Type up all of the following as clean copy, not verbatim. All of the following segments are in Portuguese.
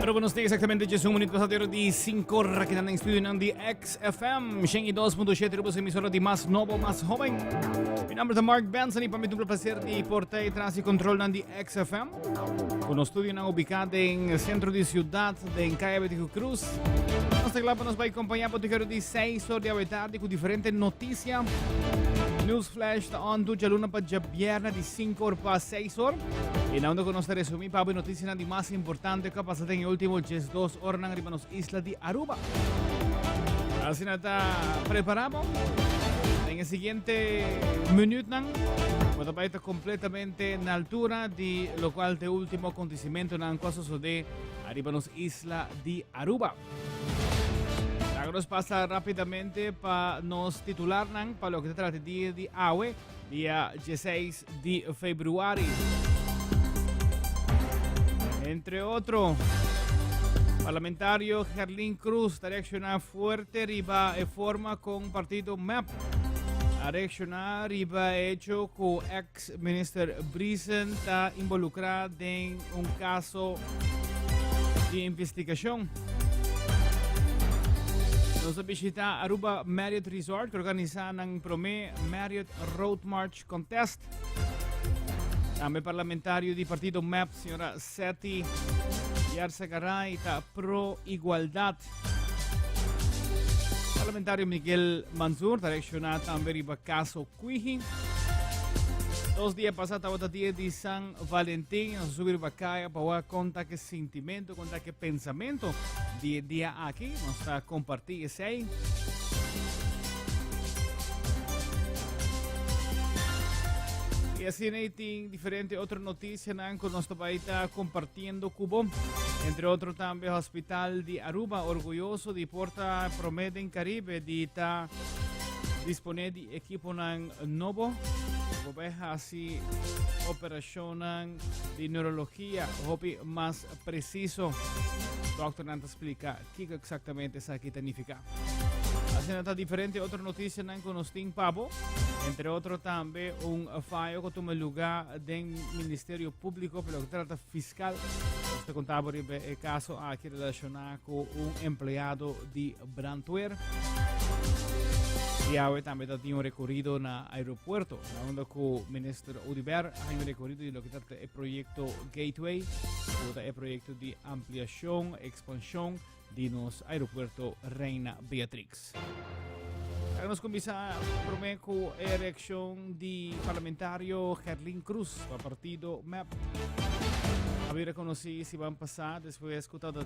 Pero buenos días, exactamente 11 minutos sa tiro di 5 rakinan ng studio ng DXFM. Siyang 2.7 rubos emisora di mas novo, mas joven. Mi nombre es Mark Benson y para mí es un placer de portar tras y control ng DXFM. Con studio na ubicado en centro de ciudad de Calle Betico Cruz. Nesta glapa nos vai acompanhar por tiro di 6 horas da tarde com diferentes notícias. News Flash ta on do luna pa biyernes di 5 horas pa 6 horas. Inaunda ko nos resumir para a notícia na di mais importante que pasada em último 2 horas nang riba nos isla di Aruba. Assim na ta preparamos. En el siguiente minuto nang vai estar completamente na altura di lo qual de último acontecimento nang cosa sucede arriba nos isla di Aruba. Nos pasa rápidamente para nos titular para lo que se trata de AWE, día 16 de febrero. Entre otros, parlamentario Gerlín Cruz reacciona fuerte riba e forma con partido MEP. A reaccionar riba hecho con ex minister Brisen está involucrado en un caso de investigación. Nos visita Aruba Marriott Resort que organiza ng Prome Marriott Road March Contest. Também parlamentario di Partido MEP, señora Seti Yarsagaray, está pro igualdad. Parlamentario Miguel Manzur, reacciona também riba caso Cuiji. 2 días pasados, otro día de San Valentín, nos subir bacaya para contar qué sentimiento, contar qué pensamiento de día aquí, nos está compartir ese ahí. Y así hay diferentes otras noticias con nuestro país está compartiendo Cubo. Entre otros también el Hospital de Aruba, orgulloso de porta promedio en Caribe, de estar disponible de equipo nuevo. Así operación de neurología, más preciso. Doctor Nanta explica qué exactamente es aquí significa. Así nota diferente otras noticias con los Pavo. Entre otros también un fallo que toma lugar del Ministerio Público, pero que trata fiscal. Este contaba el caso aquí relacionado con un empleado de Brandweer. Y ahora también tiene un recorrido en el aeropuerto. Hablando con el ministro Udiber, hay un recorrido de lo que trata el proyecto Gateway, el proyecto de ampliación, expansión de los aeropuertos Reina Beatrix. Nos comienza con la reacción del parlamentario Gerlín Cruz, para partido MEP. Había reconocido si van a pasar después de escuchar la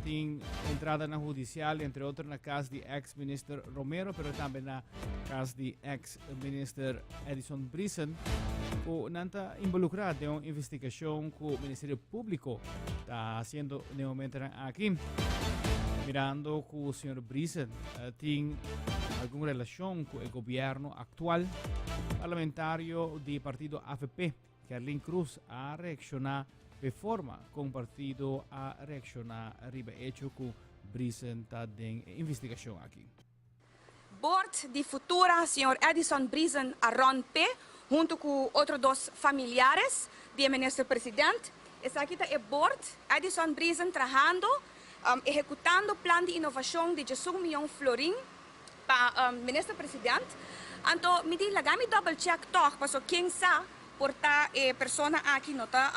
entrada en la judicial, entre otros en la casa de ex-minister Romero, pero también en la casa de ex-minister Edison Brisen, que está involucrada en una investigación que el Ministerio Público está haciendo nuevamente aquí. Mirando que el señor Brisen tiene alguna relación con el gobierno actual, parlamentario del partido AFP, Gerlín Cruz, ha reaccionado de forma compartido a reaccionar arriba hecho que presenta de investigación aquí. Board de Futura, señor Edison Brisen Arronpe, junto con otros 2 familiares del ministro presidente. Está aquí el board, Edison Brisen trabajando, ejecutando plan de innovación de 10 millones florín para el ministro presidente. Entonces, me dice, lagami double check toch, porque quien sabe, porta persona aquí no está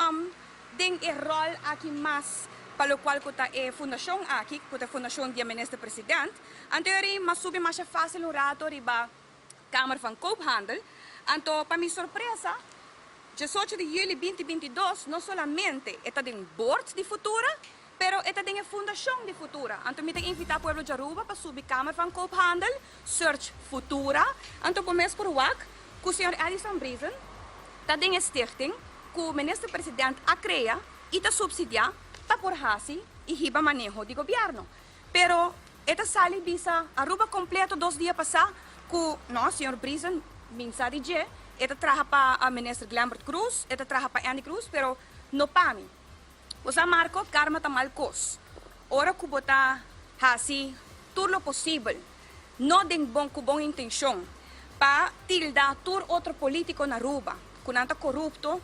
den el rol aquí más para lo cual kuta fundación aquí, kuta fundación del ministro presidente. Anteriormente, mas subi más fácil un rato riba Cámara van Koophandel. Entonces, para mi sorpresa, 18 de julio 2022, no solamente está en board de Futura, pero está en fundación de Futura. Entonces, me invita al pueblo de Aruba para subir Cámara van Koophandel, search Futura. Entonces, começo por WAC, que o senhor Edison Brisen está en stichting, que o ministro-presidente a crea e está subsidiar para por hasi e riba manejo de governo. Pero esta sali bisa Aruba completo 2 dias passar que o senhor Brisen minsa de je, esta traja para a ministro Glambert Cruz, esta traja para Andy Cruz, pero no para mim. Usa Marco karma tamal kos. Ora que botar hasi tudo lo possível, não tem bom intenção, para tildar todo outro político na Aruba, que não está corrupto,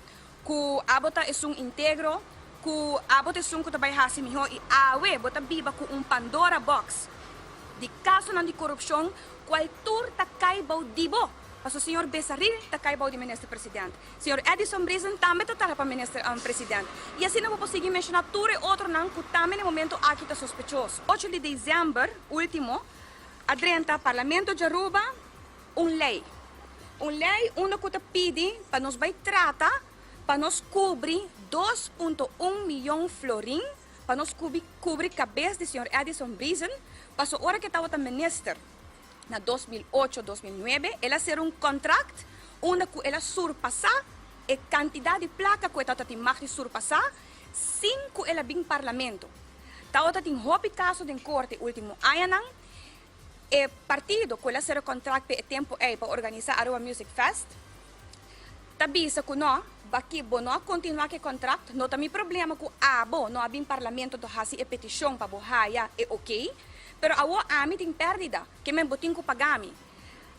que abota é íntegro, ku abo te sunko tabay hasi miho i awe bota biba ku Pandora box di kaso ng di korupsyon kwaltur takay baw dibo paso Sr. Besaril takay baw di Minister President Sr. Edison Brizan tame tatara pa Minister President e assim não vou conseguir mencionar ture outro não que tame no momento aqui tá sospechoso 8 de dezembro último adrenta Parlamento de Aruba lei onde que pede para nos vai trata para nos cobrir 2.1 milhão florim para nos cobrir cabeça de Sr. Edison Brizan passou hora que estava minister na 2008-2009 ela ser contrato onde ela surpassar a quantidade de placa que ela tinha de surpassar 5 ela bem parlamento ela tinha hobby caso de corte último ano e partido que ela ser contrato per tempo para organizar Aruba Music Fest tabisa que não baki bono continuar que contrato não tem problema com abo não abim parlamento do hasi e petição para bohaya é ok pero awo ami tem perdida que me botin ko pagami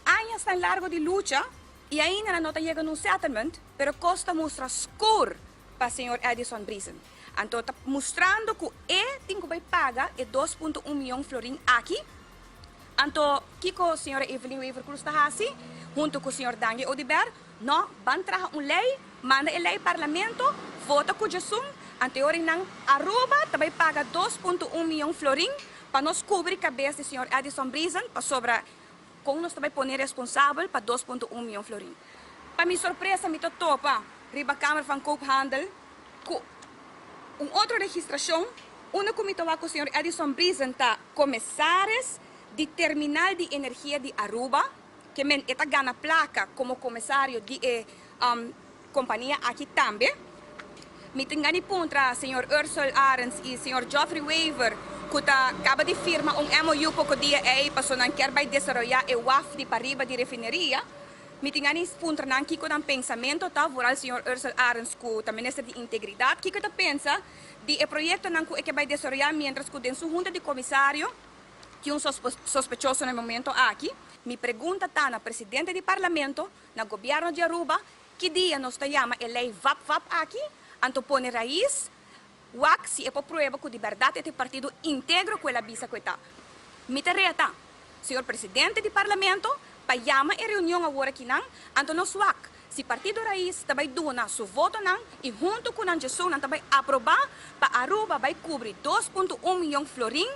años tan largo de lucha e ainda não está chegando um settlement pero costa mostra score para Sr. Edison Brizan então está mostrando que tem que vai pagar 2.1 milhão florim aqui então kiko Sr. Evelyn Weaver Cruz está hasi junto com o Sr. Dange Odiber não van trazer lei manda a lei parlamento, vota com Jesus, anterior nang Aruba, também paga 2.1 milhão florim para nos cobrir cabeça do Sr. Edison Brizan, para sobra, com nós também poner responsável para 2.1 milhão florim. Para minha surpresa, me topa, riba Câmara van Koophandel, com outra registração, onde comito com o Sr. Edison Brizan tá comissários de terminal de energia de Aruba, que men está ganha placa como comissário de companhia aqui também. Me tingani contra o Sr. Ursula Arens e o Sr. Geoffrey Weaver, que acaba de firmar MOU pouco dia aí, para não quer vai desenvolver o WAF para riba de refineria. Me tingani contra não que com pensamento tá por o Sr. Ursula Arens, que é ministro de integridade, que pensa de projeto não que vai desenvolver mientras que dentro junta de comissário que sospechoso no momento aqui. Me pergunta tá na presidente do parlamento, no governo de Aruba, que dia nós chama a lei VAP aqui, anto pone raiz, se é para prova que de verdade este partido integra com a bisa que está. Me terreta, senhor presidente do parlamento, para chamar a reunião agora aqui não, anto nós se partido raiz também dona seu voto não, e junto com a Jesus não também aprovar, para Aruba vai cobrir 2.1 milhão florim,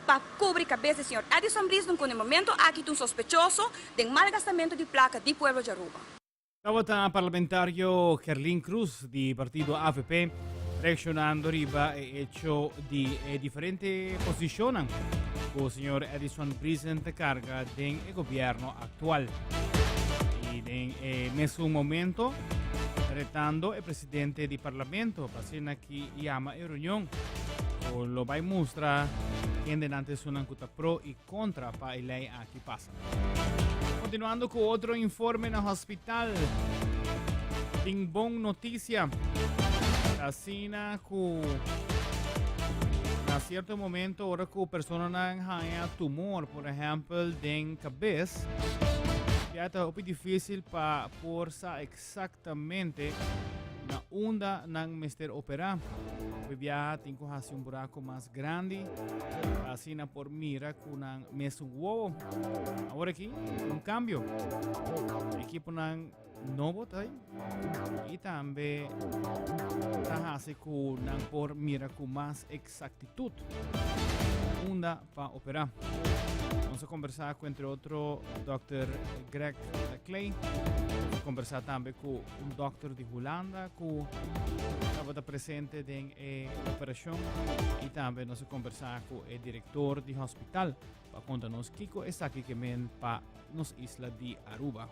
para cobrir a cabeça do senhor Edison Brizan, no momento aqui um sospechoso de malgastamento de placa do pueblo de Aruba. Stava parlamentario Kerlin Cruz di partito AVP reaccionando riba e hecho di differenti posizioni con il signor Edison Brizan carga del governo attuale. E in nessun momento retando il presidente di Parlamento, pasina chi chiama la riunione, lo vai mostra che denante sono ancora pro e contra pa e lei a chi passa. Continuando con otro informe en el hospital. Ting bong noticia. Asina ku a cierto momento ahora que persona nang tumor, por ejemplo, den cabeça, ya está muy difícil para forza exactamente na onda nang mister operar. Ya tengo que hacer un buraco más grande, así por mira con un mes huevo. Ahora aquí, un cambio. El equipo nang novo tay y también hace con por mira con más exactitud. Onda para operar. Vamos a conversar con, entre otro, Dr. Greg Clay. Vamos a conversar también con un doctor de Holanda que estaba presente en la operación. Y también vamos a conversar con el director del hospital para contarnos qué está aquí que men para nos isla de Aruba.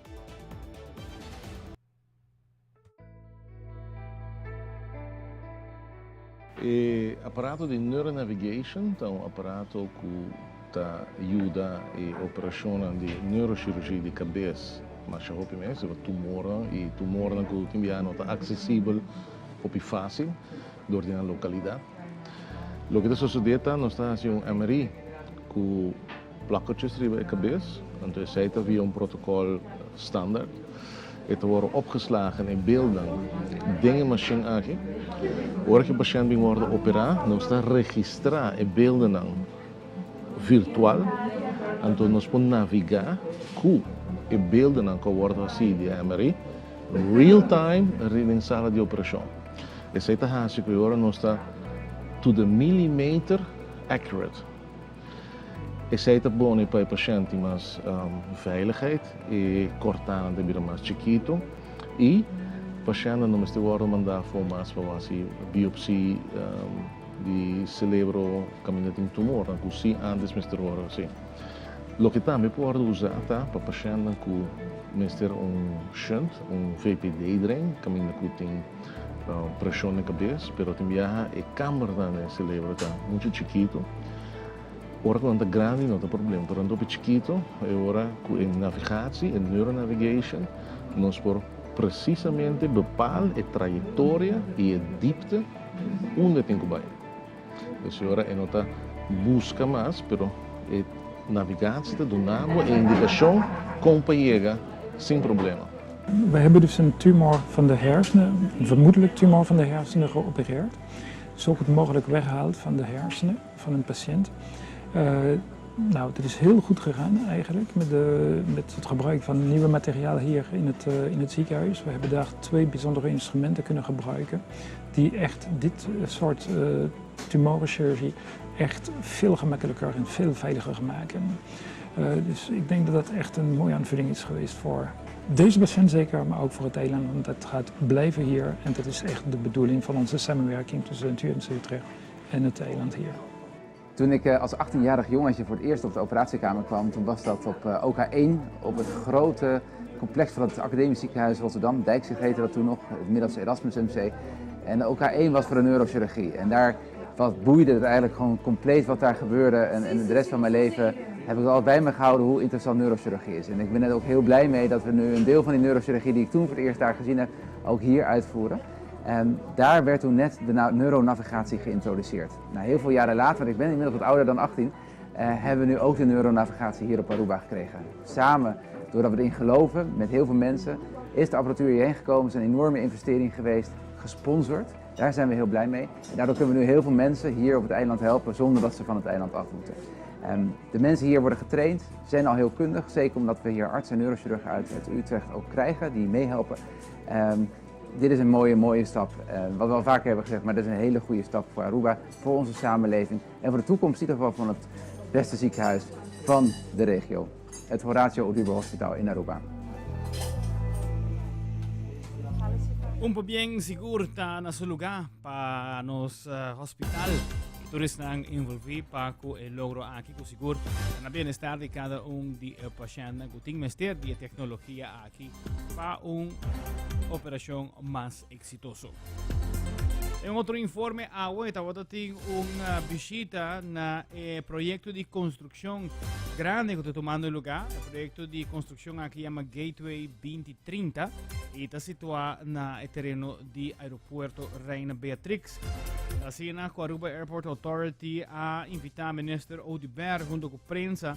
E apparato di neuronavigation, un apparato che aiuta a operazioni di neurocirurgia di cabeça, ma se hopi mesmo tumore e tumore que timbiano está acessível, hopi fácil, dentro da localidade. O que está sucedendo, nós estamos fazendo um MRI com placas riba a cabeça, então aceita via um protocolo standard Het worden opgeslagen in beelden, dingen machine aqui. Hoor je patiënt worden operado, nós está registrar in beelden virtual, então nós podemos navegar com in beelden que worden gezien die MRI, real time in sala de operação. E se está haast que agora nós está to the millimeter accurate. E se está bom para o paciente mas veiligheid e cortar de bir mais chiquito e o paciente não está agora mandar for mais para assim biopsia de cerebro caminho tem tumor, não se antes mestre agora assim. Lo que também pode usar tá para paciente que mestre shunt, VPD drain, caminho que tem pressão na cabeça, pero também a câmara no cerebro tá muito chiquito. Ora quando é grande não tem problema, mas quando é pequeno, agora com a navegação, a neuronavigation, nós podemos precisamente bepalar a trajetória e a diepte onde tem que ir. Então agora não está busca mais, mas a navigatie donamos a indicação como chega sem problema. We hebben dus een tumor van de hersenen, een vermoedelijk tumor van de hersenen geopereerd. Zo goed mogelijk weggehaald van de hersenen van een patiënt. Nou, het is heel goed gegaan eigenlijk met het gebruik van nieuwe materiaal hier in het ziekenhuis. We hebben daar 2 bijzondere instrumenten kunnen gebruiken die echt dit soort tumorenchirurgie echt veel gemakkelijker en veel veiliger maken. Dus ik denk dat dat echt een mooie aanvulling is geweest voor deze patiënt zeker, maar ook voor het eiland. Want dat gaat blijven hier en dat is echt de bedoeling van onze samenwerking tussen het UMC Utrecht en het eiland hier. Toen ik als 18-jarig jongetje voor het eerst op de operatiekamer kwam, toen was dat op OK1, op het grote complex van het Academisch Ziekenhuis Rotterdam. Dijkzicht heette dat toen nog, het Middellandse Erasmus MC. En de OK1 was voor de neurochirurgie. En daar boeide het eigenlijk gewoon compleet wat daar gebeurde. En de rest van mijn leven heb ik al bij me gehouden hoe interessant neurochirurgie is. En ik ben er ook heel blij mee dat we nu een deel van die neurochirurgie die ik toen voor het eerst daar gezien heb, ook hier uitvoeren. En daar werd toen net de neuronavigatie geïntroduceerd. Nou, heel veel jaren later, want ik ben inmiddels wat ouder dan 18, hebben we nu ook de neuronavigatie hier op Aruba gekregen. Samen, doordat we erin geloven, met heel veel mensen, is de apparatuur hierheen gekomen. Het is een enorme investering geweest, gesponsord. Daar zijn we heel blij mee. En daardoor kunnen we nu heel veel mensen hier op het eiland helpen zonder dat ze van het eiland af moeten. De mensen hier worden getraind, zijn al heel kundig, zeker omdat we hier artsen en neurochirurgen uit Utrecht ook krijgen die meehelpen. Dit is een mooie stap, wat we al vaker hebben gezegd, maar dit is een hele goede stap voor Aruba, voor onze samenleving en voor de toekomst in ieder geval van het beste ziekenhuis van de regio, het Horatio Uribe Hospital in Aruba. Bien seguro na su lugar para nos hospital. Todos estão envolvidos para o logro aqui, com seguro na bem-estar de cada de paciente que tem mestre de tecnologia aqui para operação mais exitosa. Em outro informe, a UETA tem uma visita na projeto de construção grande que está tomando lugar. O projeto de construção aqui chama Gateway 2030 e está situado no terreno do aeroporto Reina Beatrix. Assim, a Aruba Airport Authority a invitar o ministro Odiber junto com a prensa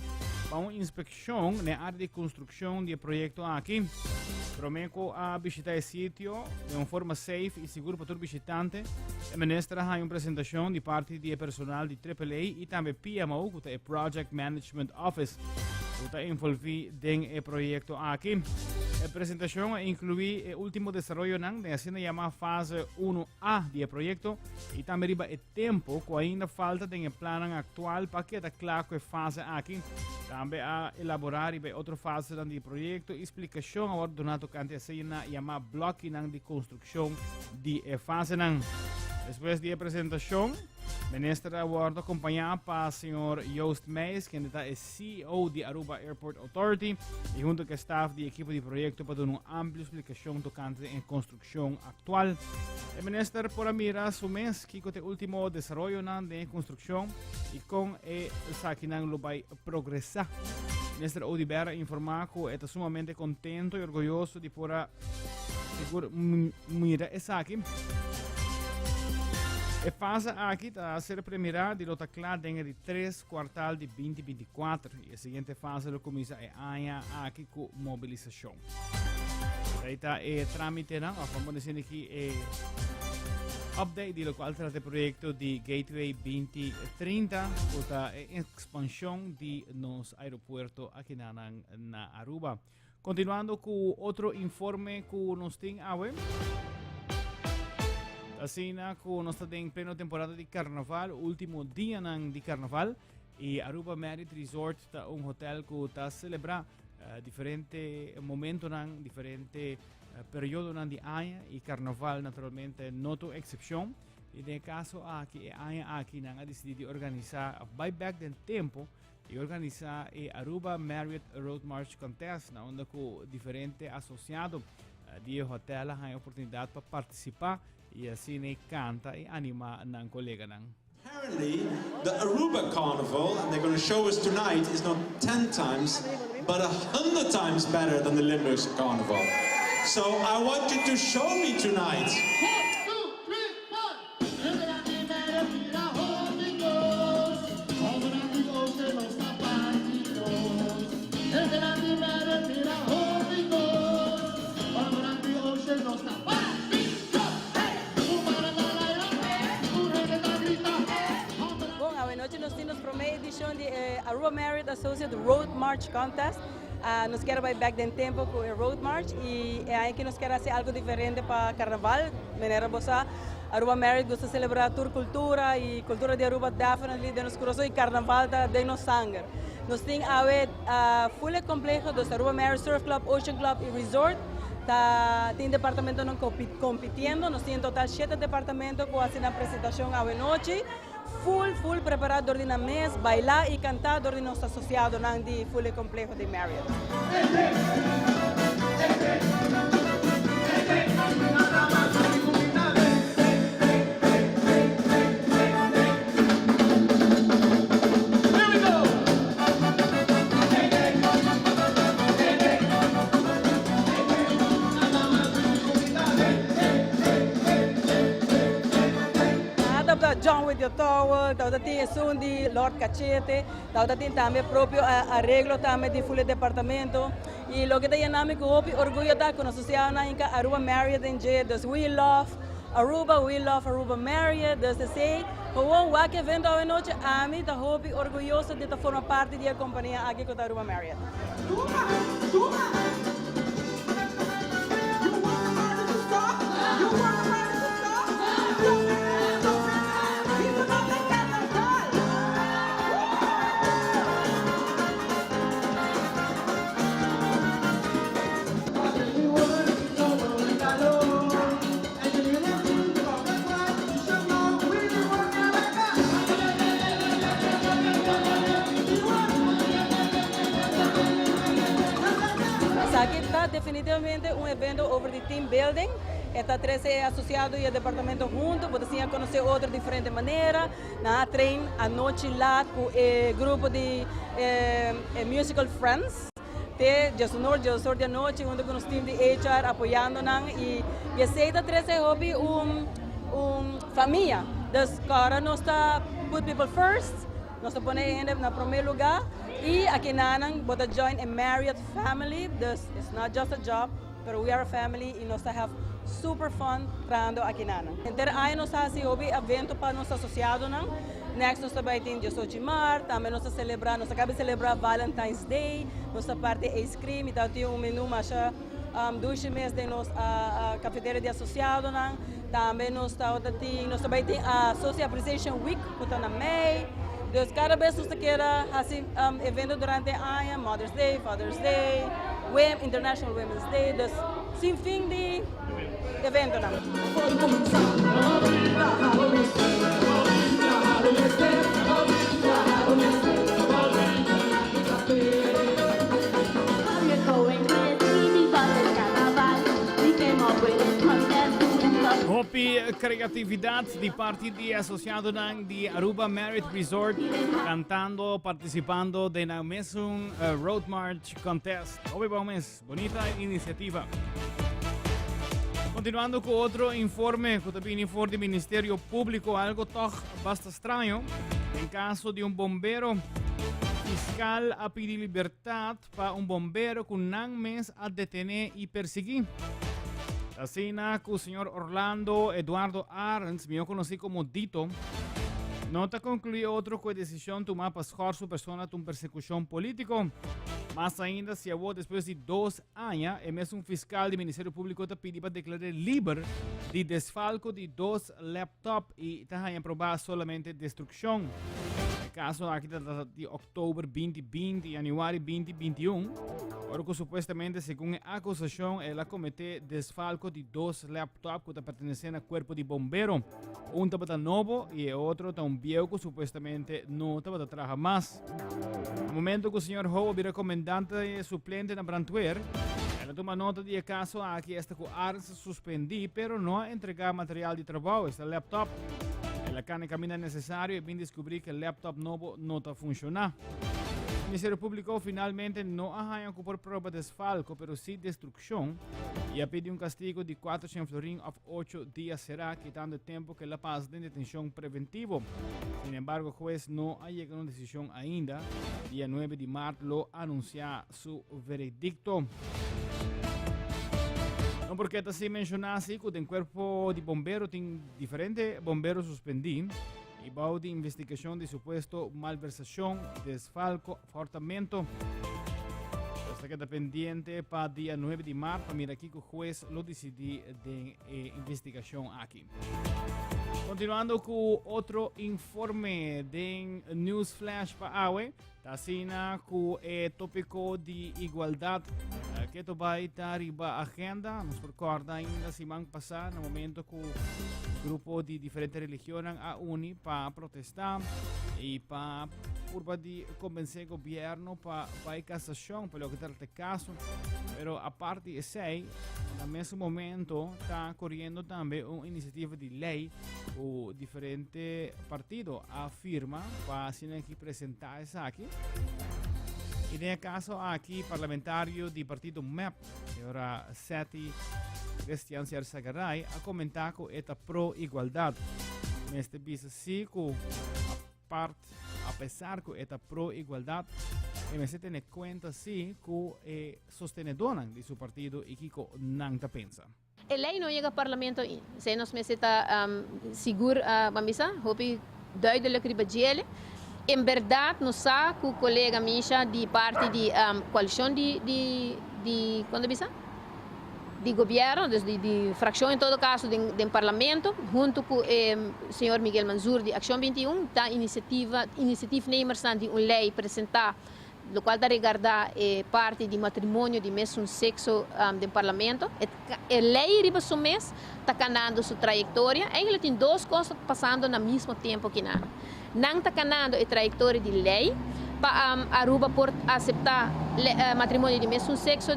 para uma inspeção na área de construção do projeto aqui. Prometo a visitar o sítio de uma forma safe e segura para todo visitante. O ministro ha uma apresentação de parte do personal de AAA e também PMO, que é o Project Management Office, que está envolvido no projeto aqui. A apresentação inclui o último desenvolvimento da chamada fase 1A do projeto e também o tempo que ainda falta no plano atual para que está claro com a fase aqui. Também a elaborar outra fase do projeto, explicação agora donado cante a chamada blocking de construção de fase. Depois da apresentação, o ministro vai acompanhado para o Sr. Joost Meijs, que é CEO de Aruba Airport Authority, e junto com o staff da equipe de projeto para dar uma ampla explicação tocante em construção atual. O ministro por mirar o mês que é o último desenvolvimento de construção e com o saquinang vai progressar. O ministro Odiber informou que está sumamente contento e orgulhoso de poder mirar essa aqui. A fase aqui está a ser premiada de lota clara dentro de 3 quartal de 2024 e a seguinte fase começa a aqui com mobilização. Ita tramite ng pamonisin ki update di lo qual tratta proyecto di Gateway 2030 uta expansión di nos aeropuerto aquí na Aruba. Continuando con otro informe con nos ting awe. Así na con nos en pleno temporada di carnaval, último día di carnaval y Aruba Marriott Resort ta un hotel que ta celebra differenti momenti, differenti periodi di anno e carnaval naturalmente noto eccezione e nel caso che anche ha deciso di organizzare buyback del tempo e organizzare e Aruba Marriott Road March Contest onde con differenti associati di hotel hanno opportunità per partecipare e assim ne canta e anima nan collega nan. Apparently, the Aruba Carnival, and they're going to show us tonight, is not 10 times, but 100 times better than the Limburgse Carnival. So I want you to show me tonight. 1, 2, 3, 4. Edition di Aruba Marriott Associate Road March Contest. Nos quer buyback del tempo com o Road March e aí que nos quer fazer algo diferente para Carnaval. Maneira bossa, Aruba Marriott gosta de celebrar tour cultura e cultura de Aruba definitely de nos coração e Carnaval de nos sangue. Nós temos a full complexo do Aruba Marriott Surf Club, Ocean Club e Resort. Tem departamento não competindo, nós temos total 7 departamentos com a apresentação à noite. Full preparado de na mesa, bailar e cantar de nosso associado de full complexo de Marriott. John with your towel, tauda tem sundi Lord Cachete, tauda tem também próprio arreglo também de full departamento e lo que tem nome que hopi orgulho da com associado na Inca Aruba Marriott em J, dus we love Aruba Marriott, dus sei, gewoon wat evento à noite a mim tá hopi orgulhoso de formar parte da companhia aqui com Aruba Marriott. Aqui está definitivamente evento over the team building. Está 13 associados e o departamento junto, você conhecer outra diferente maneira. Na trein a noite lá com o grupo de musical friends. De sonor de noite, junto com os times de HR apoiando-nos e aceita 13 hobby família. Dus cara nós está put people first, nós está poner ele na primeiro lugar. E aqui nanang bota join a Marriott family. This is not just a job, but we are a family e nós have super fun trando aqui nanang. Então aí nós assim hobby evento para nós associados nang. Next nós também tem 18 de março, também nós celebrar, nós acabamos de celebrar Valentine's Day, nossa parte ice cream, então tem menu mais 2 meses de nós a cafeteria de associados nang. Também nós também tem a Social Appreciation Week, que está na May. Dus cada vez que você quer fazer evento durante o ano, Mother's Day, Father's Day, International Women's Day, dus sem fim de evento. Hopi creatividade de parte de associado de Aruba Marriott Resort cantando, participando de la mesmo Road March Contest. Hoy vamos, bonita iniciativa. Continuando con otro informe que también informe del Ministerio Público, algo toch bastante extraño. En caso de un bombero Fiscal a pedir libertad para un bombero con un mes a detener y perseguir. La cena con el señor Orlando Eduardo Arns, mejor conocido como Dito, nota concluye otro con decisión tomar para escoger su persona de una persecución política. Más ainda, se llevó después de 2 años, el mesmo fiscal del Ministerio Público te pidió para declarar libre de desfalco de 2 laptops y te han aprobado solamente destrucción. El caso aquí de octubre 2020 y januario 2021, ahora que supuestamente, según la acusación, él cometió desfalco de 2 laptops que pertenecen al cuerpo de bomberos. Un estaba nuevo y el otro tan viejo que supuestamente no estaba trabajar más. En el momento que el señor Ho, el comandante suplente en Brantweer, él toma nota de caso aquí este que Arns suspendí, pero no ha entregado material de trabajo, este laptop. La carne camina necesario y bien descubrí que el laptop nuevo no está funcionando. El Ministerio Público finalmente no ha ocupado prueba de desfalco, pero sí destrucción, y ha pedido un castigo de 400 florins o 8 días será, quitando el tiempo que la pasa de detención preventivo. Sin embargo, el juez no ha llegado a una decisión ainda. Día 9 de marzo lo anuncia su veredicto. No porque así mencionase que el cuerpo de bomberos tiene diferentes bomberos suspendidos y va de investigación de supuesto malversación, desfalco, fortamiento. Hasta que está pendiente para el día 9 de marzo. Mira aquí que el juez lo decidió de investigación aquí. Continuando con otro informe de News Flash para hoy, está con el tópico de igualdad que va a estar en la agenda. Nos recuerda ainda semana pasada, en el momento que el grupo de diferentes religiones a unir para protestar y para convencer el gobierno para la casación, para lo que está el caso. Pero aparte de eso, en el mismo momento está corriendo también una iniciativa de ley o diferentes partidos afirman para presentar eso aquí. Y en el caso aquí, parlamentario del partido MEP, señora Seti Cristian Sagaray, ha comentado que está pro-igualdad. En este piso sí que a pesar que está pro-igualdad, me se tiene cuenta sí que sostenedora de su partido y que no pensa. A lei não chega ao Parlamento, se nós me está seguro, Bambisa, hopi duidelijk ribadjele. Em verdade, nós sabemos que o colega Misha de parte de coalição quando bisa? De governo, de fração em todo caso do Parlamento, junto com o senhor Miguel Manzur de Ação 21, está iniciativa nemers de uma lei apresentar, o qual está regardar parte de matrimônio de mesmo sexo do Parlamento. A lei riba su mês está canando sua trajetória. Ainda tem 2 coisas passando no mesmo tempo que não. Não está canando a trajetória de lei para Aruba por aceitar matrimônio de mesmo sexo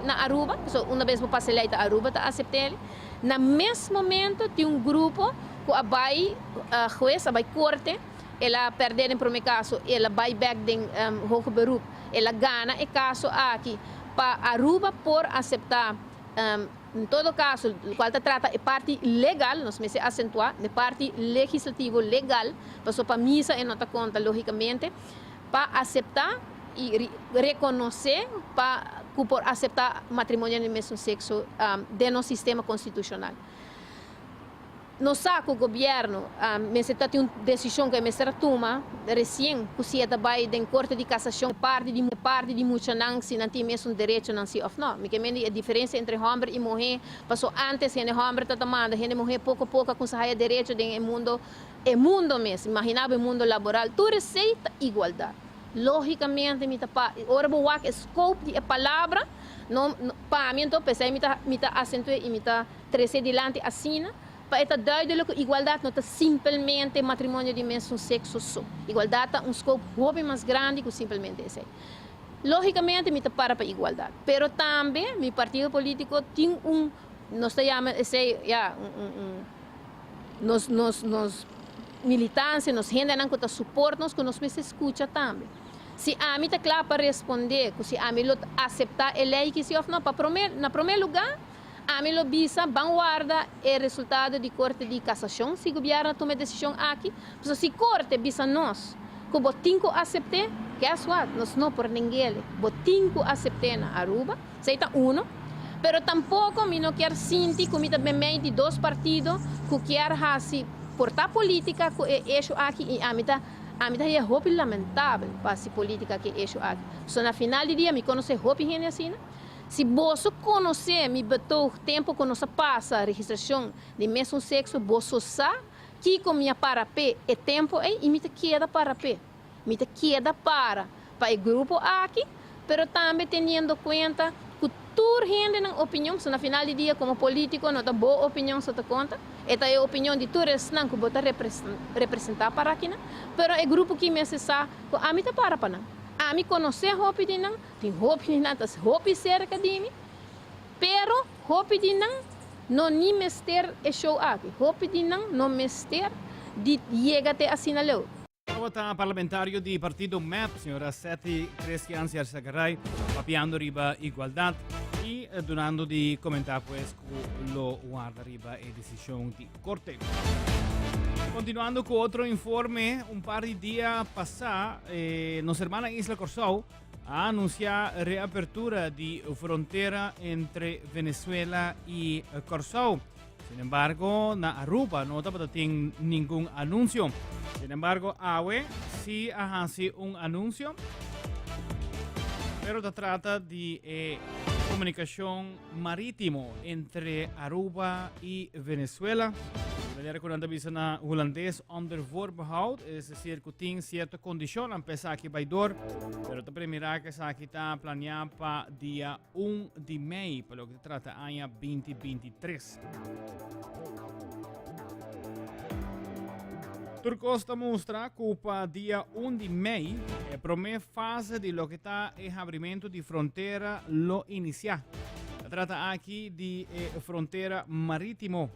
na Aruba. So, uma vez que passa a lei da Aruba, está aceitando. No mesmo momento, tem grupo que a juez, a corte, ela perde em primeiro caso, ela vai back em hoge beroep, ela ganha o caso aqui para Aruba por aceitar. Em todo caso, o qual trata a parte legal, nós me se acentuar, a parte legislativa legal, passou para missa e nota conta, logicamente, para aceitar e reconhecer, para por aceitar matrimônio do mesmo sexo de nosso sistema constitucional. Não sabe que o governo, mas tem uma decisão que a toma recém, que se vai da Corte de Cassação, parte de muitos não se não tem mesmo direito não se ou não. Me que a diferença entre homem e mulher passou antes, a homem está tomando, a mulher pouco a pouco com o direito no mundo mesmo, imaginava o mundo laboral, tu receita igualdade. Logicamente, ora vou a scope de palavra, não para mim então pensei me acentuar e me trazer diante assina. Para estar duidelijk, igualdade não é simplesmente matrimônio de mesmo sexo só. Igualdade é escopo muito mais grande que simplesmente isso. Logicamente, me para a igualdade. Mas também, meu partido político tem nós chamamos nos militantes, nos gente que está suportando, que nós me escuta também. Se a mim está claro para responder, se a mim aceitar a lei que se ofre, na primeiro lugar, a mim lo bisa vanguarda o resultado de Corte de Cassação, se o governo toma decisão aqui. Se a Corte bisa nós, que o botinho aceite, guess what? Nós não por ninguém. Botinco aceptena Aruba, seita uno. Pero tampouco me não quer sentir como também de dois partidos que quer assim portar política que é isso aqui e a mim é roupa lamentável para essa política que é isso aqui. So na final do dia me conhece roupa gente assim. Se você conhecer me botou tempo que nós passa a registração de mesmo sexo, você sabe que com minha para pé é tempo e me queda para pé. Me queda para o grupo aqui, pero também tendo conta que toda gente na opinião, so na final do dia como político não tem boa opinião sobre conta, esta é a opinião de todos não que bota representar para aqui, pero é grupo que me sabe que a mim tá para não. A mim conhecer roupa de não, tem roupa de não, tas roupa cerca de mim, pero roupa de não nem mester é show aqui, roupa de não mester de chega até assinalou. Vota parlamentario di partito MEP, signora Seti Cristian Sagaray, papiando riba igualdad y donando di comentar pues lo guarda riba e decisión di corte. Continuando con otro informe, un par de días pasá, nuestra hermana Isla Corsou ha anunciado reapertura de frontera entre Venezuela y Corsou. Sin embargo, na Aruba no está tiene ningún anuncio. Sin embargo, AWE sí hace un anuncio, pero se trata de comunicación marítimo entre Aruba y Venezuela. De manera que na holandês onder voorbehoud, es decir, que tiene cierta condición empezar aquí baidor, pero te primeira que aquí está planeado para dia 1 de maio, para lo que se trata año 2023. Turcosta mostra que para dia 1 de maio, a primeira fase de lo que está el abrimento de frontera lo inicia. Se trata aquí de frontera marítimo.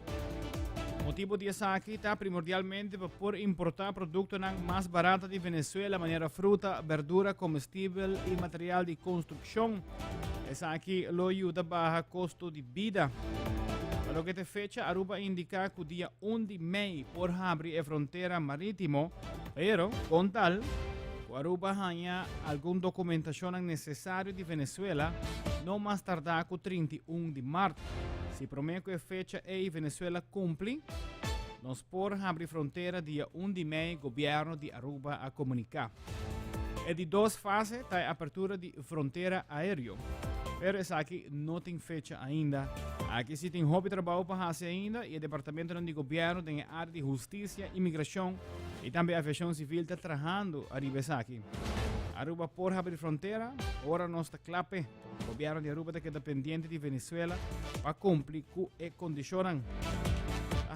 Motivo de essa aqui está primordialmente por importar produtos mais baratos de Venezuela, maneira fruta, verdura, comestível e material de construção. Essa aqui lo ajuda a baixar custo de vida. Para o que te fecha, Aruba indica que o dia 1 de maio por abrir a fronteira marítimo, pero com tal, Aruba ganha alguma documentação necessária de Venezuela, não mais tardar que o 31 de março. Se promete que a fecha e Venezuela cumpre, nós por abrir fronteira dia 1 de maio, o governo de Aruba a comunicar. É de duas fases, a abertura de fronteira aérea. Pero essa aqui não tem fecha ainda. Aqui se tem hobby trabalho para fazer ainda e o departamento de governo tem a área de justiça, imigração e também a aviação civil está trabalhando a arriba aqui. Aruba por abrir fronteira, ora nós está clape. O governo de Aruba está dependente de Venezuela para cumprir com a condição.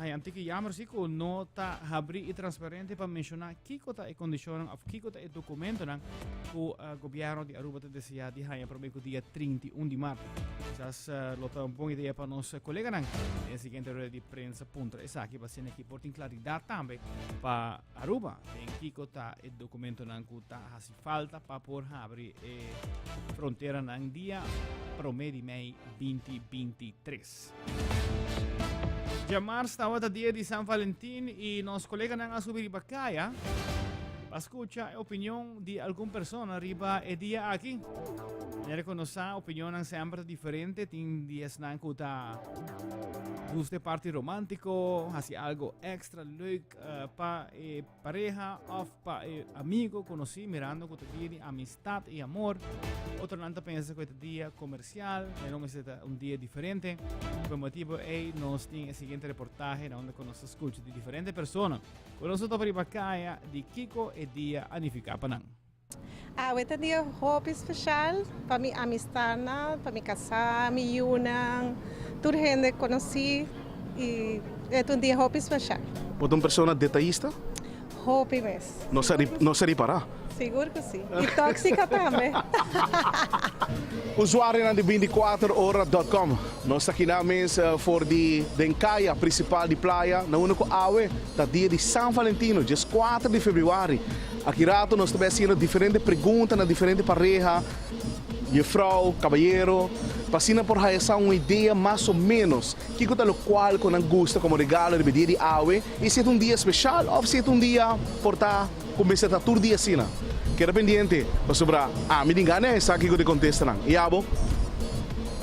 Antes que jammer zie que não está abrir e transparente para mencionar que está a condição, of que está o documento que o governo de Aruba está desejando de ganhar para o dia 31 de março. Just lota uma boa ideia para nossos colegas na seguinte hora de prensa punta. Essa aqui vai ser aqui por ter claridade também para Aruba. Tem que está o documento que está fazendo falta para por abrir a fronteira no dia 1 de maio 2023. Já março estava o dia de São Valentim e nossos colegas não subir para cá, para escutar a opinião de alguma pessoa arriba o dia aqui. Já conhecer a opinião sempre diferente, tem dias que está gusta parte romântico, assim algo extra leuk para pareja ou para amigo, conheci, mirando que o dia de amistade e amor. Outro lado pensa que o dia comercial, não é um dia diferente. Por motivo é nós temos a seguinte reportagem onde nós escutamos de diferentes pessoas. Nós estamos para cá de Kiko e dia anificar para nós. Ito dia hobby especial para mi amistad, para mi casa, mi yunang, toda gente conheci e é um dia hobby especial. Você é uma pessoa detallista? Hobby mesmo. Não se reparar? Seguro que sim. E tóxica também. Usuário de 24horas.com. Nós estamos aqui na mesa for de encaia principal de praia, na única AWE, da dia de São Valentino, dia 4 de fevereiro. Aqui rato nós estamos fazendo diferentes perguntas na diferentes parejas, de frau, caballero, para por realizar uma ideia mais ou menos que é o qual que não gosta como regalo de dia de AWE e se é um dia especial ou se é um dia por estar começando a todo dia assim. queda pendiente sobre Ami Dingane, essa aqui que eu te contesta não. E abo?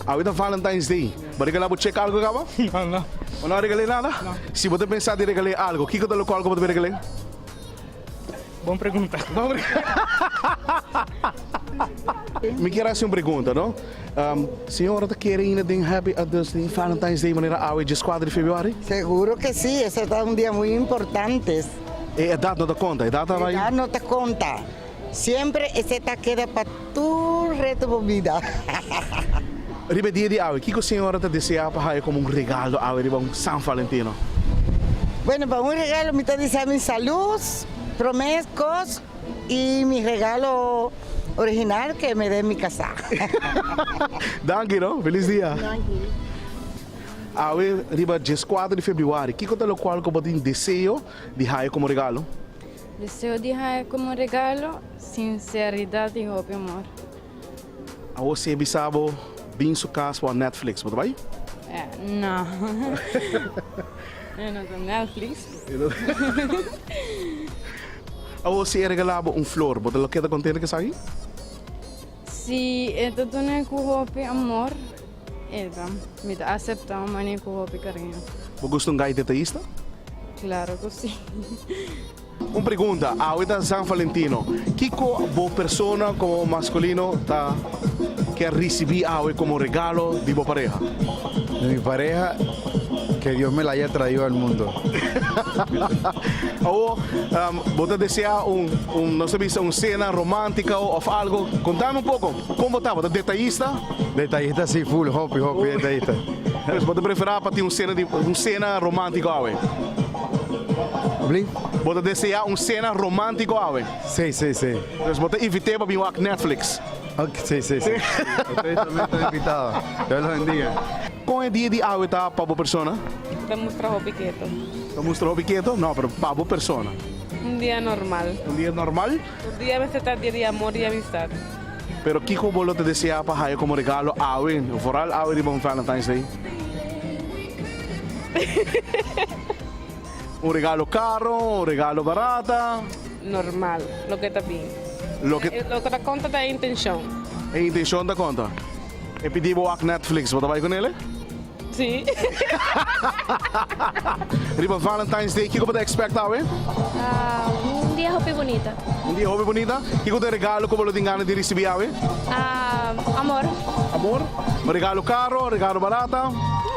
Ahorita Valentine's Day. Vai regalar para check algo, Gaba? Não. Não regalei nada? Não. Se você pensar de regalar algo, o que você colocou algo para regalar? Boa pergunta. Me quero fazer uma pergunta, não? Senhora, está querendo ter Happy Valentine's Day maneira a dia 4 de fevereiro? Seguro que sí, ese es un día muy importante. E a data não dá conta? A data vai... Ya no te conta. Siempre ese te queda para tu resto de vida. Ribe dia de Aue, o que a senhora te deseja para como um regalo a Aue, um San Valentino? Bueno, para un regalo me está diciendo mi salud, promesas y mi regalo original que me dé mi casa. Danke, não? Feliz dia. Danke. Aue, riba dia 4 de fevereiro, o que você qual como um desejo de Aue como regalo? Deseo de Aue como regalo sinceridade e amor. A você bisabo bem su casa para Netflix, pode vai? Não. Eu não tenho Netflix. A você regalava flor, você não quer contente que sai? Se eu tenho com amor, então me aceita uma maneira com carinho. Você gosta de um gajo detalhista? Claro que sim. Uma pergunta, ahorita San Valentino, que boa pessoa como masculino quer receber Aue como regalo de boa pareja? De mi pareja, que Dios me la haya traído al mundo. Ou você deseja não sei se uma cena romântica ou algo? Contame pouco, como está? Você é detalhista? Detallista sí, full, hopi, detallista. Você prefere para ter uma cena romântica, Aue? Você deseja uma cena romântica, Aue? Sí. Então você invite para vir ao Netflix? Okay, sí. Ustedes también están invitados. Dios los bendiga. Qual é o dia de Aue para a pessoa? Para mostrar o piqueto. Para mostrar o piqueto? Não, para a pessoa. Um dia normal. Um dia normal? Um dia vai ser dia de amor e amistade. Pero que como te deseja para Aue como regalo Aue? Vooral Aue de Bon Valentine's Day? Un regalo caro, un regalo barata? Normal, lo que está bien. Lo que da conta da intenção. A intenção da conta? E pedivo a Netflix, você vai com ele? Sim. Riba Valentine's Day, o que você expecta, Aue? Um dia roupa bonita. Um dia roupa bonita? O que você regalo como você engana de receber, Aue? Amor. Amor? Um regalo caro, um regalo barata?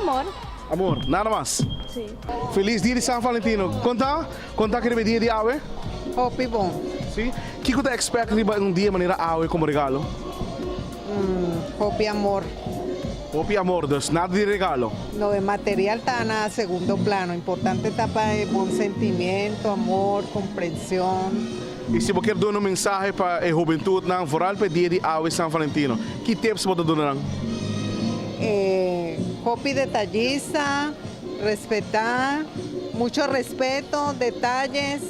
Amor. Amor, nada mais? Sim. Feliz dia de San Valentino. Conta que é dia de Aue? Hopi bom. Sim. O que você expecta um dia maneira Aue como regalo? Hopi amor. Hopi amor, dus nada de regalo. Lo de material está en segundo plano. Importante está para el buen sentimiento, amor, comprensión. E se você quer dar uma mensagem para a juventude, vooral para o dia de Aue San Valentino, que tips você dar? Hopi detallista, respetar, mucho respeto, detalles.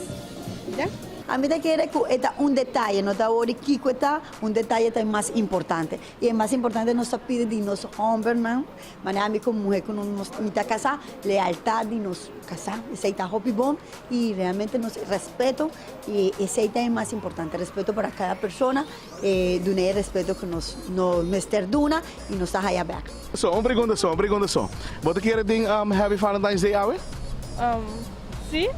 ¿Ya? A mí te quiere que está un detalle, no está ahora que está un detalle está más importante. Y el más importante nos pide de nos hombres, ¿no? Mané a mí como mujer con nos mitad casa, lealtad de nos casa, ese está hopi bom y realmente nos respeto y ese está es más importante, respeto para cada persona, de un respeto que nos perdona y nos está allá back. So, uma pergunta só. Você quer ter Happy Valentine's Day, Aue? Sim.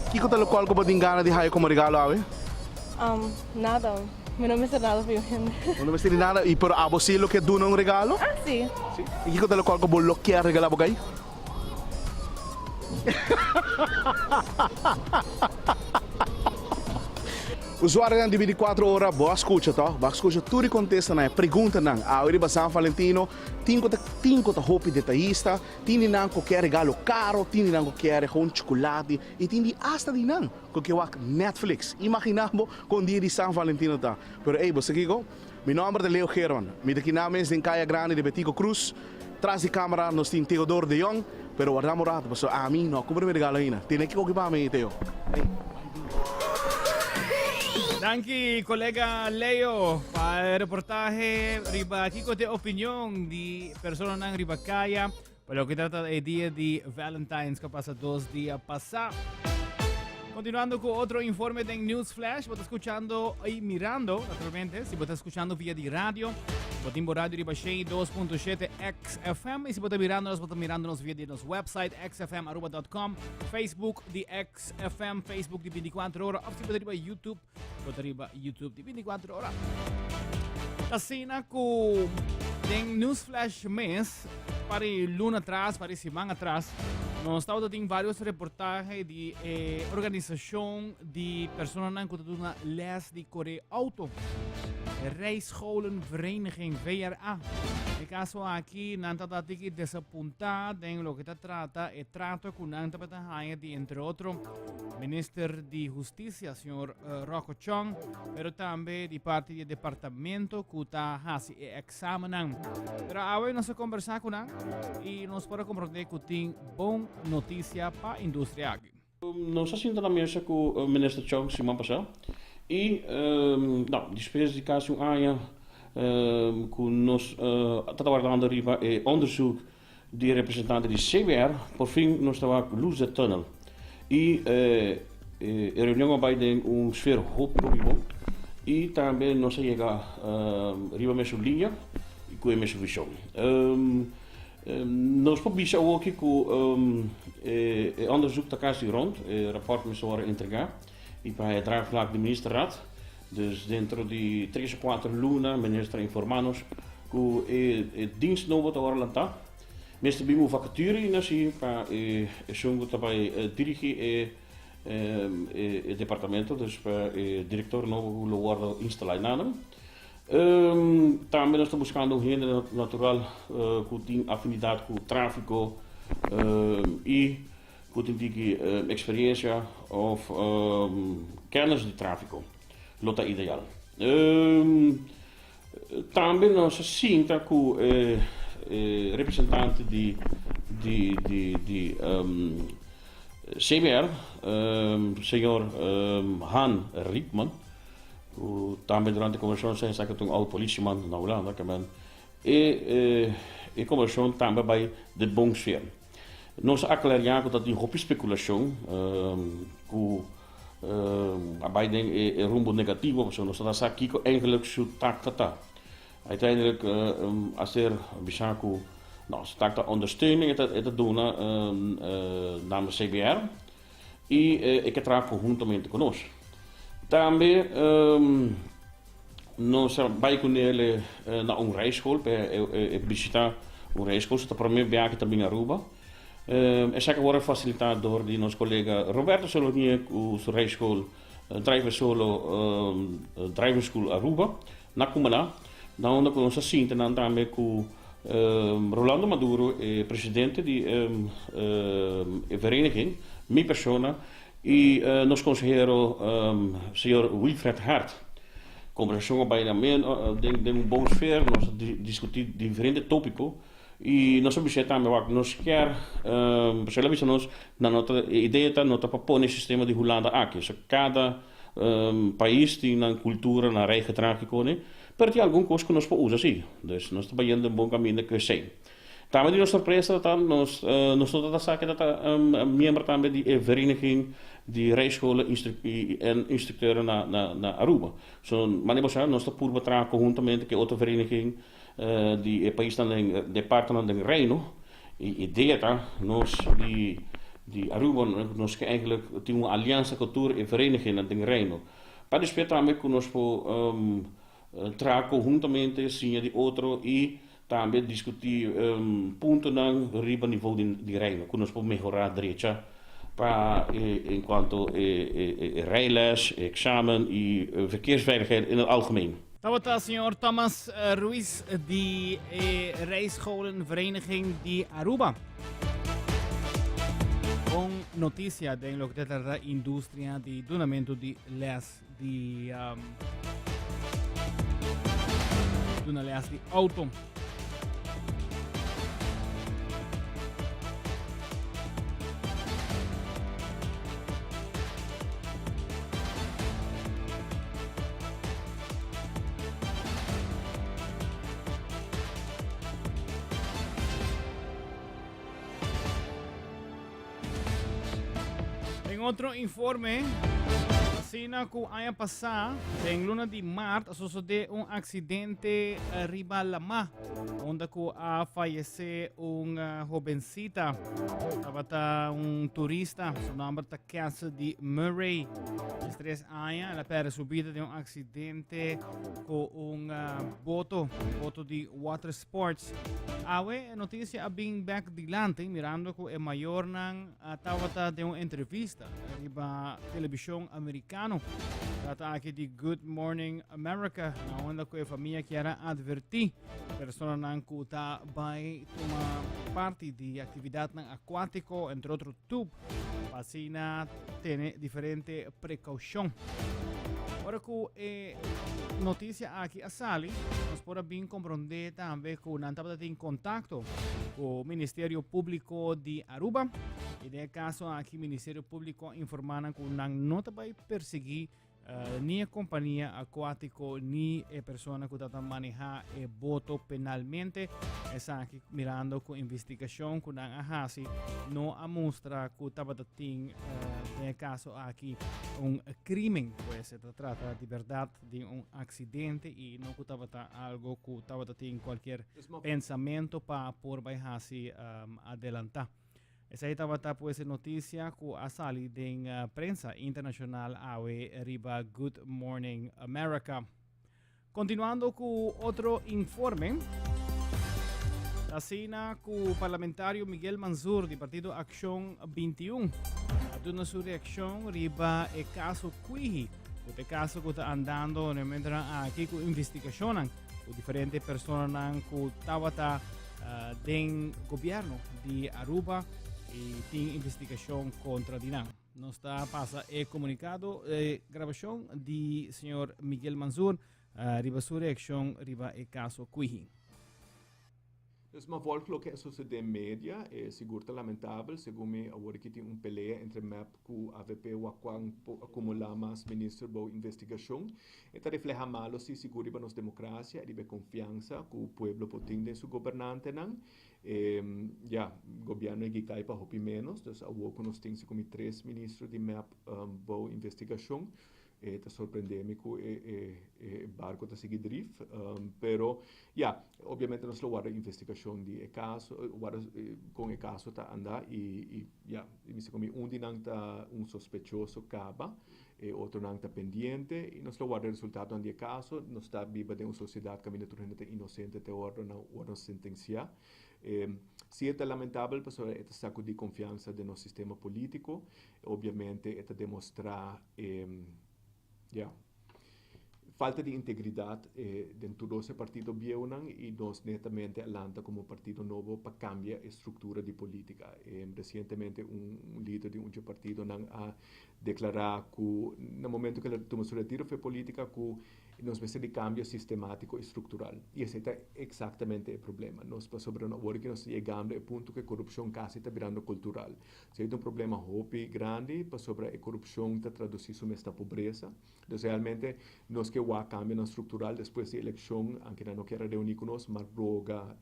O que você qual que você engana de Aue como regalo, Aue? Nada. Eu não me sei nada para Não me sei nada, e para você lo que dá um regalo? Sim. E o que você qual que você quer regalar para alguém? Usuário de 24 horas, boa escuta, tá? Boa escuta, tudo contesta, né? Pergunta, não. A hora de San Valentino, tem que roupa detalhista, tem não qualquer regalo caro, tem não qualquer chocolate, e tem hasta de não qualquer Netflix. Imaginamos com o dia de San Valentino, tá? Pero, ei, você aqui, meu nome é Leo German, me daqui na mesa em Caia Grande de Betico Cruz, atrás de câmera nós temos Theodor de Jong, pero guardamos rato, mas a mim não, como me regalo ainda, tem que ocupar me, Teo. Danke, colega Leo, para el reportaje riba Kiko de opinión de personas en riba Kaya, para lo que trata del día de Valentine's que pasa 2 días pasados. Continuando con otro informe de Newsflash, vos escuchando y mirando, naturalmente, si vos estás escuchando vía de radio, Botimbo Radio di Bashei 2.7 XFM, y si vos estás mirándonos via de nuestro website xfmaruba.com, Facebook di XFM, Facebook di 24 ore, of si vos arriba YouTube, vos arriba YouTube di 24 ore. La cena con den Newsflash mês, para luna atrás, para semana atrás, nós estamos tendo vários reportagens de organização de pessoas que estão na les de Korea Auto. Rijscholenvereniging VRA. No caso aqui, nanta tati desapuntada em lo que se trata, e trato com nanta petahanha de, entre outros, Minister de Justiça, Sr. Rocco Chong, pero também de parte do departamento que está fazendo exame. Pero agora nós vamos conversar com ele e nós podemos compreender que tem boa notícia para a indústria aqui. Nós assintamos na mesa com o Minister Chong semana passada. E, die specificatie aan nós estamos aguardando arriba onderzoek de representanten de CBR, por fim nós estamos Luze Tunnel. E a reunião vai ter sfeer hoofdprobleem. E também nós chega arriba met zo'n linha e com met zo'n visão. Nós podemos ook com onderzoek dat gaat rond, rapport met zo'n entregar. E para a draagvlak de ministerraad. Dus dentro de 3 ou 4 luna, minister informanos que a dienst não vai agora lá. Mestre bimo vacature nasi para songo também dirigir o departamento, dus para diretor novo lo guarda instalar nada. Também nós estamos buscando gente natural que tem afinidade com o tráfico e que tem experiência of kennis de tráfico. Lota ideal. Também nós sim tá com representante de CBR, senhor Han Riepman, que também durante a conversação zei que um oud politieman na Holanda, e conversação também bij de bongsfeer. Nós aclaramos dat die hobby speculação, waarbij denk rumbo negativo of zo, nós estamos aqui eigenlijk zo tak. Uiteindelijk, als bisaku, nós tak ondersteuning het doen namens CBR, e ik trabalho conjuntamente conosco. Também nós vai com ele na rijschool, visitar rijschool, dat para mim werken também na Aruba. Zeker worden gefaciliteerd door die ons collega Roberto Solonier, onze rijschool Driver School Aruba, na Kumana. Dan kunnen we zien en dan daarmee com Rolando Maduro, presidente de vereniging, minha persona, e nos consejero, senhor Wilfred Hart. Conversação bijna meer, de boa sfeer, nós discutir diferentes tópicos. E nós observamos também nós quer percebemos na nossa ideia nota para pôr nesse sistema de Holanda aqui. So, cada país tem uma cultura, na eigen tráfico, né? Pero tem alguma coisa que nós podemos usar assim. Dus nós estamos indo bom caminho de crescer. Também de surpresa nós estamos a dat membro também de vereniging de rijscholen en instructeuren na Aruba. So, nós estamos por betraken conjuntamente com outra vereniging die país também departamento de Reino, e ideia nós de Aruba nós que eigenlijk tem uma aliança cultura e vereniging de Reino. Para despedir também que nós trabalhar conjuntamente sim de outro e também discutir pontos no nível de Reino, que nós podemos melhorar direita para enquanto rijles, examen e verkeersveiligheid in het algemeen. Dat was het señor Thomas Ruiz de Rijscholenvereniging de Aruba. Con noticia de lo que trata la industria de donamento de las de auto. otro informe, Sina ku haya pasado en luna de marzo sucede un accidente arriba la mar, donde fallece una jovencita, estaba un turista, su nombre es Cassie de Murray, de 3 años, la per subida de un accidente con un boto de water sports. Awe noticia abing back dilante mirando ko mayor nang tawata de una entrevista riba televisión americano trata aquí de Good Morning America na onda ko familia quiera advertir persona nang kuta bay toma parte de actividad nang acuático entre otros tub pasina tiene diferente precaución. Ora ko noticia aqui a Sali, nós podemos bem compreender também que nós estamos em contato com o Ministério Público de Aruba. E nesse caso aqui o Ministério Público informando que não vai perseguir nem a companhia aquática, nem a pessoa que está manejando o boto penalmente. Essa aqui mirando com a investigação que nós fazemos, não mostra que estava nesse caso aqui crime, pues se trata de verdad de un accidente y no que estaba algo que estaba en cualquier pensamiento para por bajarse adelantar. Esa estaba pues noticia que ha salido en prensa internacional arriba Good Morning America. Continuando con otro informe, la cena con el parlamentario Miguel Manzur del Partido Acción 21 una su reacción riba el caso Cuiji, el caso que está andando mientras aquí con investigación con diferentes personas que estaban del gobierno de Aruba y tiene investigación contra Dinam. Nos está pasa el comunicado grabación de señor Miguel Manzur riba su reacción riba el caso Cuiji. Dus maar volgens que sucede en media es seguro lamentable según me ahora que tiene pelea entre MAP y AVP Wakwang acumular más ministro de investigación. Esto refleja malo si seguro para nuestra democracia y de confianza que el pueblo puede en su gobernante. Ya, gobierno que cae para hopi menos, entonces ahora que nos tenemos como 3 ministros de MAP de investigación. Te sorprendeme que el barco está seguindo drift, pero ya, obviamente nos lo guarda investigación de caso, con el caso está andando y ya, me dice como un sospechoso caba, otro no está pendiente y nos lo guarda el resultado del caso, nos está viva de una sociedad que viene gente inocente te orden sentenciar. Sí, es lamentable, pero este saco de confianza de nuestro sistema político, obviamente, este demostrar falta de integridad dentro de ese partido Bieunang y nos netamente alanta como partido nuevo para cambiar la estructura de política. Recientemente un líder de un partido ha declarado que en el momento que tomó su retiro fue política que nos va a ser de cambio sistemático y estructural. Y ese es exactamente el problema. Nos pasa sobre una hora que nos llegando al punto que la corrupción casi está virando cultural. Si hay un problema hopi grande, pues sobre la corrupción está traducido en esta pobreza. Entonces realmente nos que va a cambiar estructural después de la elección, aunque no quiera reunir con nos, mas roga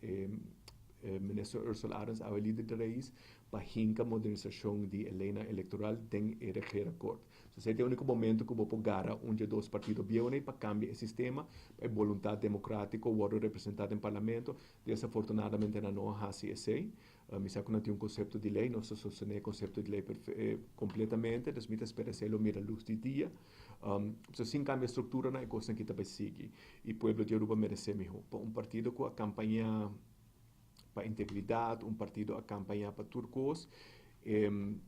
ministro Ursula Adams, a líder de raíz, para hinca modernización de Elena electoral den regera corte. Ese es el único momento que voy a poder onde 2 partidos vienen para cambiar el sistema, para voluntad democrática, o representada en el parlamento. Desafortunadamente no hace así. Me saco no tiene un concepto de ley, no se sostiene el concepto de ley completamente, entonces me espera hacerlo mira luz de día. Sin cambio de estructura, no hay cosa que te sigue. Y el pueblo de Aruba merece mejor. Para un partido con la campaña para integridade, partido a campanha para turcos.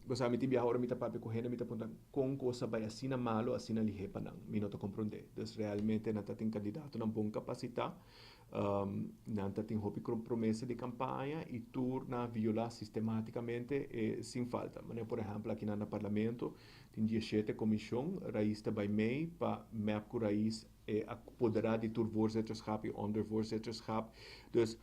Você me tem agora me tá para correndo, me tá apontando com coisa vai assim na malo, assim na lihe panang. Me não tô compreender. Então realmente não tá tem candidato não bom capacidade, não tá tem hopi promessa de campanha e turna violar sistematicamente sem falta. Mas por exemplo aqui no parlamento tem 17 comissão, raiz tá by mei para map com raiz poderá de voorzitterschap en ondervoorzitterschap. Dus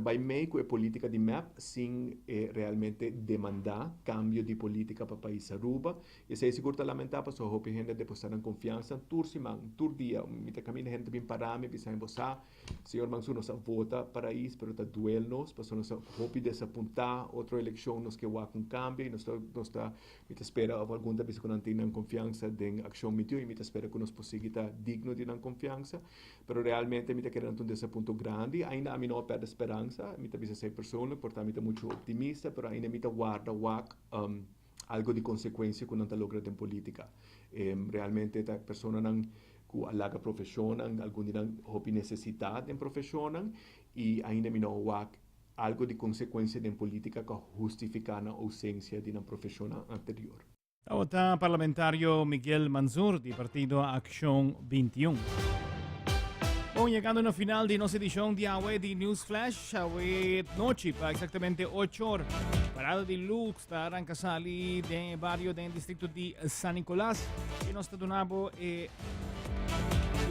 bij mij com a política de MAP sem realmente demandar cambio de política para o país Aruba. E se é seguro lamentável, só hope gente depositar confiança tur simang, tur dia, mita caminho gente bem parame, bisa embossar. Se Señor Mansour nos vota para isso, pero está duelnos, para nos hopi desapuntar outra eleição nos que vai com cambio, nos está espera alguma vez que não tenham confiança em ação medio e me espera que nos possa estar digno de não confiança, pero realmente me está querendo um desapunto grande, ainda a mim não perde esperança, me está bisa ser pessoa, portanto me está muito optimista, pero ainda me está guarda algo de consequência que não está logrando em política. Realmente a pessoa não que alaga professionan, algum dia houve necessidade em professionan e ainda não há algo de consequência em política que justifica a ausência de uma profissão anterior. Ahora parlamentario Miguel Mansour, del Partido Acción 21. Bueno, llegando a la final de nuestra edición de hoy de News Flash, hoy noche, para exactamente 8 horas. Parada de luz está arrancando del barrio del distrito de San Nicolás. Y nos está dando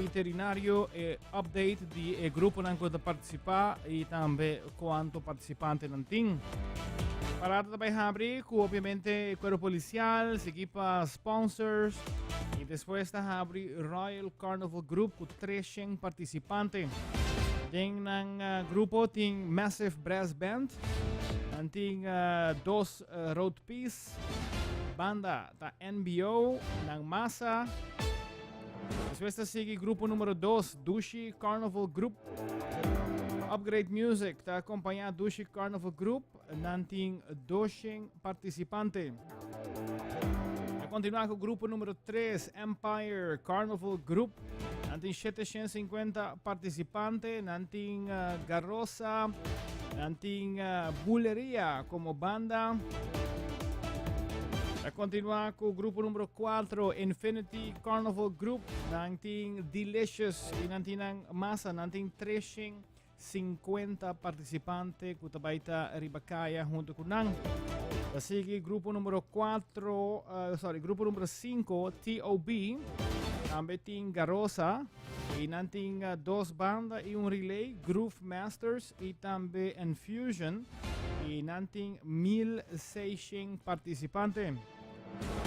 veterinario update di gruppo que participa e também quanto participante não tem. Parada também abre com obviamente cuerpo policial, se equipa sponsors e depois abre Royal Carnival Group com 300 participantes. Tem grupo tem Massive Brass Band, tem 2 road piece, banda da NBO, ng massa. Después sigue grupo número 2, Dushi Carnival Group. Upgrade Music está acompañado Dushi Carnival Group, nanting 200 participantes. A continuar con grupo número 3, Empire Carnival Group, nanting 750 participantes, nanting Garrosa, nanting Bulería como banda. A continuar com o grupo número 4, Infinity Carnival Group, nanting Delicious e nanting massa, nanting 350 participantes que tabaita ribacaya junto com nang. A seguir, grupo número 5, TOB, também tem Garrosa e nanting 2 bandas e relay, Groove Masters e também Infusion. E nanting 1.600 participantes.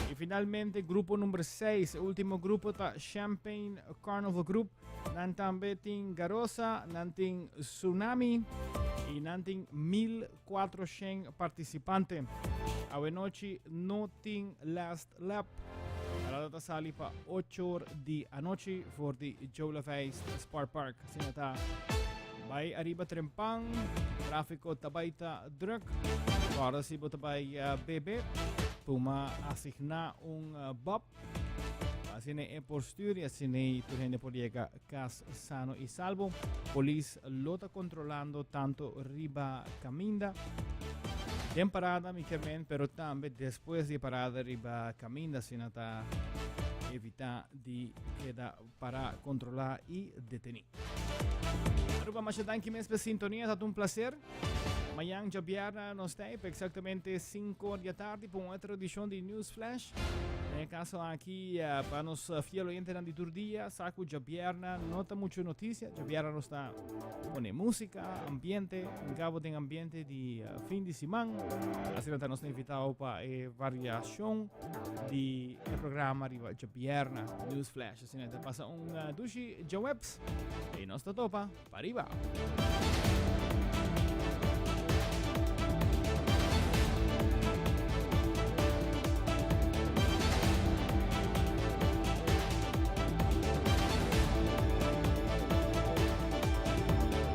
E finalmente, grupo número 6, último grupo está Champagne Carnival Group. Também tem Garrosa, nanting Tsunami e nanting 1.400 participantes. A noite não tem last lap. A data sali para 8 horas da noite for the Jola Feist Sport Park. Sinata. Bay arriba trempang, tráfico tabaita druk, para si tabay bebe, puma asigna bob, asine postura, asine turhende poliega cas sano y salvo, polis lota controlando tanto riba caminda, en parada mikermen, pero también después de parada riba caminda, sinata evita de queda para controlar y detener. Aruba masyadang kimes pa sintonia, at un placer. Mayang Jabiera nos tape exactamente 5 da tarde para outra edição de News Flash. En caso aqui para nos fiel oyente de Turdia, saco Jabiera nota mucho noticia. Jabiera nos está pone música, ambiente, en cabo de ambiente de fin de semana. Así que nos invitado para variación de programa arriba Jabiera News Flash. Así que pasa un dushi Jawebs y nos topa para arriba.